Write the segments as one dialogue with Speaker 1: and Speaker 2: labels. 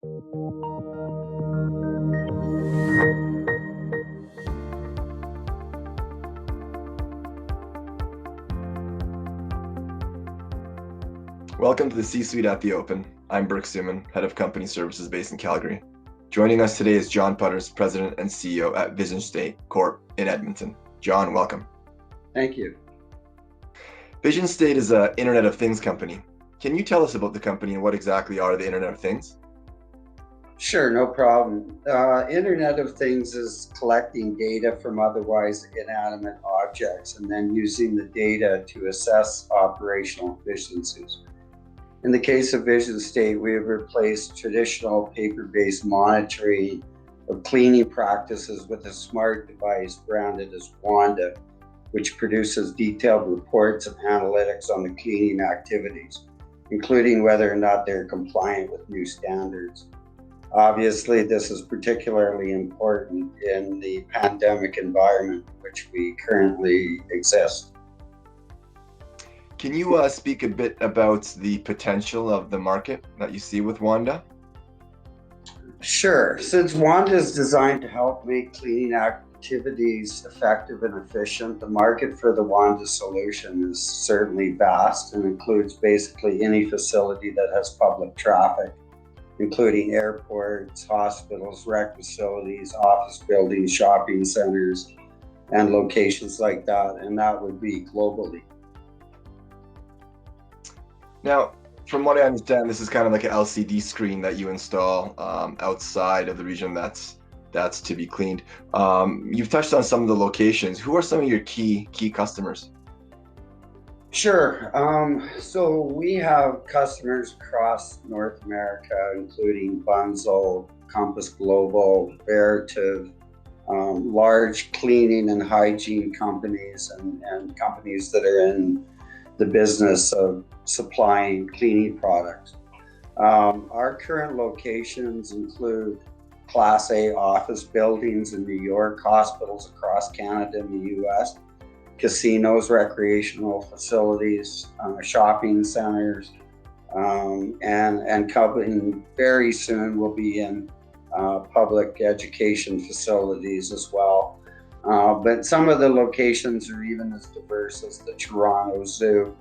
Speaker 1: Welcome to the C-Suite at the Open. I'm Brooke Suman, Head of Company Services based in Calgary. Joining us today is John Putters, President and CEO at Visionstate Corp in Edmonton. John, welcome.
Speaker 2: Thank you.
Speaker 1: Visionstate is an Internet of Things company. Can you tell us about the company and what exactly are the Internet of Things?
Speaker 2: Sure, no problem. Internet of Things is collecting data from otherwise inanimate objects and then using the data to assess operational efficiencies. In the case of Visionstate, we have replaced traditional paper-based monitoring of cleaning practices with a smart device branded as Wanda, which produces detailed reports and analytics on the cleaning activities, including whether or not they're compliant with new standards. Obviously, this is particularly important in the pandemic environment in which we currently exist.
Speaker 1: Can you speak a bit about the potential of the market that you see with Wanda?
Speaker 2: Sure. Since Wanda is designed to help make cleaning activities effective and efficient, the market for the Wanda solution is certainly vast and includes basically any facility that has public traffic, including airports, hospitals, rec facilities, office buildings, shopping centers, and locations like that, and that would be globally.
Speaker 1: Now, from what I understand, this is kind of like an LCD screen that you install outside of the region that's to be cleaned. You've touched on some of the locations. Who are some of your key customers?
Speaker 2: Sure. So we have customers across North America, including Bunzl, Compass Global, Veritiv, large cleaning and hygiene companies and companies that are in the business of supplying cleaning products. Our current locations include Class A office buildings in New York, hospitals across Canada and the US, casinos, recreational facilities, shopping centers, and coming very soon will be in public education facilities as well. But some of the locations are even as diverse as the Toronto Zoo,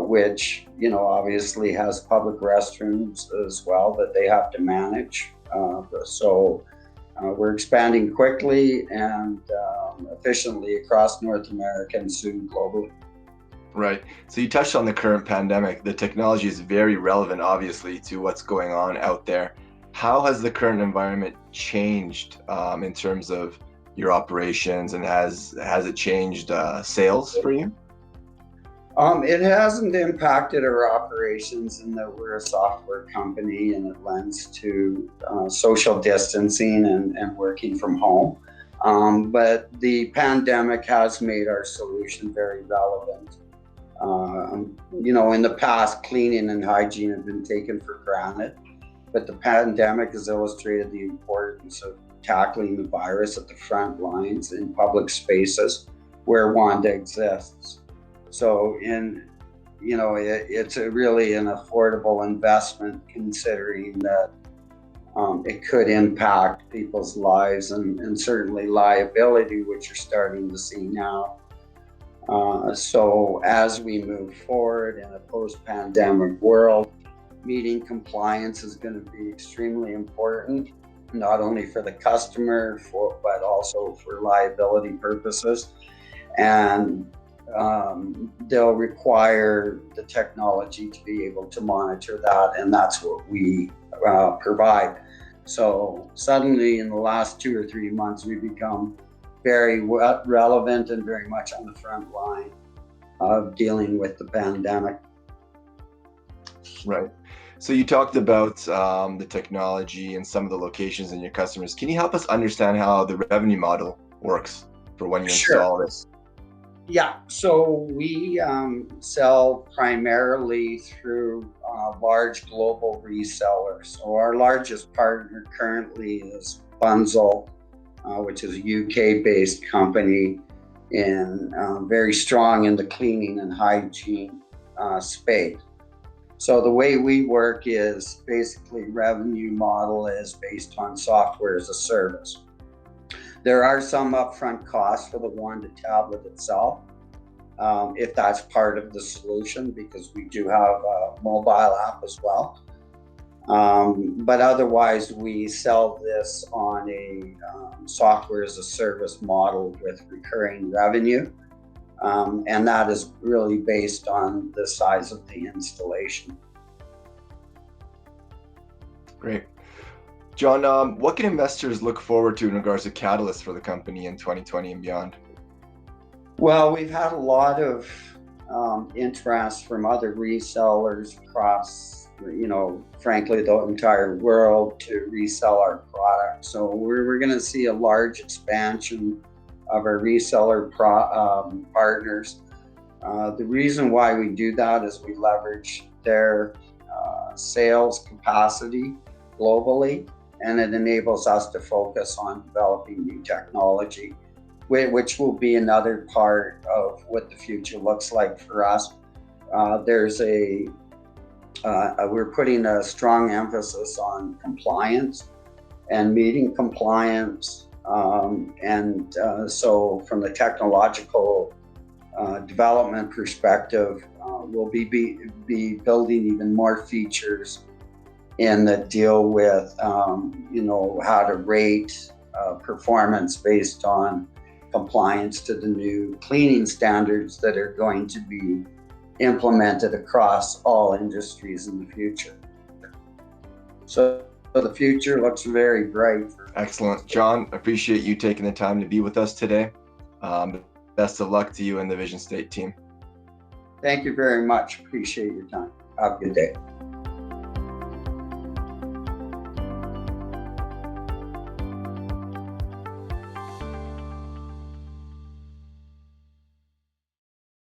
Speaker 2: which obviously has public restrooms as well that they have to manage. So we're expanding quickly and efficiently across North America and soon globally.
Speaker 1: Right. So you touched on the current pandemic. The technology is very relevant, obviously, to what's going on out there. How has the current environment changed in terms of your operations, and has it changed sales for you?
Speaker 2: It hasn't impacted our operations in that we're a software company and it lends to social distancing and working from home. But the pandemic has made our solution very relevant. In the past, cleaning and hygiene have been taken for granted, but the pandemic has illustrated the importance of tackling the virus at the front lines in public spaces where Wanda exists. So it's really an affordable investment considering that it could impact people's lives and certainly liability, which you're starting to see now. So as we move forward in a post-pandemic world, meeting compliance is going to be extremely important, not only for the customer, but also for liability purposes. And they'll require the technology to be able to monitor that, and that's what we provide. So suddenly in the last 2 or 3 months, we've become very relevant and very much on the front line of dealing with the pandemic.
Speaker 1: Right. So you talked about the technology and some of the locations and your customers. Can you help us understand how the revenue model works for when you install this?
Speaker 2: Yeah, so we sell primarily through large global resellers. So our largest partner currently is Bunzl, which is a UK-based company and very strong in the cleaning and hygiene space. So the way we work is basically revenue model is based on software as a service. There are some upfront costs for the Wanda tablet itself, if that's part of the solution, because we do have a mobile app as well. But otherwise, we sell this on a software as a service model with recurring revenue. And that is really based on the size of the installation.
Speaker 1: Great. John, what can investors look forward to in regards to catalysts for the company in 2020 and beyond?
Speaker 2: Well, we've had a lot of interest from other resellers across, frankly, the entire world to resell our product. So we're going to see a large expansion of our reseller partners. The reason why we do that is we leverage their sales capacity globally, and it enables us to focus on developing new technology, which will be another part of what the future looks like for us. We're putting a strong emphasis on compliance and meeting compliance. So from the technological development perspective, we'll be building even more features in that deal with, how to rate performance based on compliance to the new cleaning standards that are going to be implemented across all industries in the future. So the future looks very bright.
Speaker 1: Excellent. John, appreciate you taking the time to be with us today. Best of luck to you and the Visionstate team.
Speaker 2: Thank you very much. Appreciate your time. Have a good day.